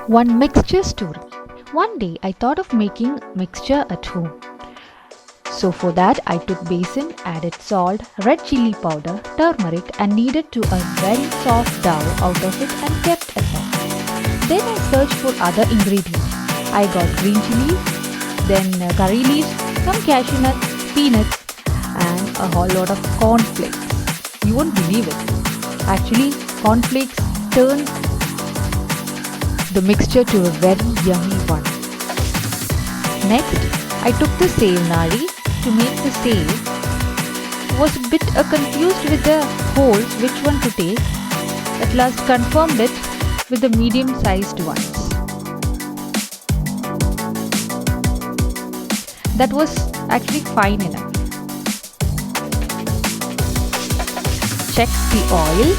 One mixture story. One day I thought of making mixture at home. So for that I took basin, added salt, red chili powder, turmeric and kneaded to a very soft dough out of it and kept aside. Then I searched for other ingredients. I got green chilies, then curry leaves, some cashew nuts, peanuts and a whole lot of cornflakes. You won't believe it. Actually, cornflakes turned the mixture to a very yummy one. Next, I took the sev nadi to make the sev. Was a bit confused with the holes which one to take. At last confirmed it with the medium-sized ones. That was actually fine enough. Checked the oil.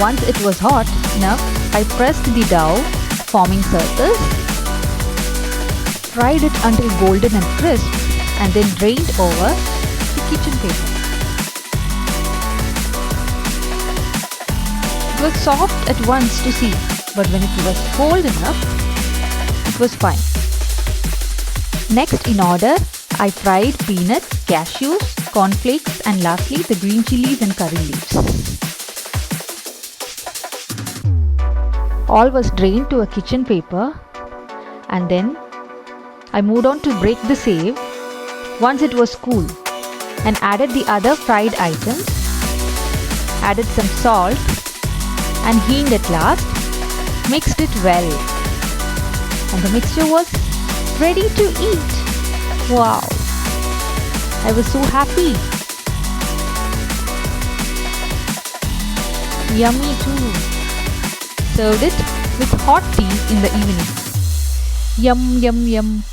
Once it was hot enough, I pressed the dough, forming circles, fried it until golden and crisp, and then drained over the kitchen paper. It was soft at once to see, but when it was cold enough, it was fine. Next in order, I fried peanuts, cashews, cornflakes, and lastly the green chilies and curry leaves. All was drained to a kitchen paper and then I moved on to break the sev once it was cool and added the other fried items, added some salt and hinged at last, mixed it well and the mixture was ready to eat. Wow! I was so happy. Yummy too. Served it with hot tea in the evening. Yum, yum, yum.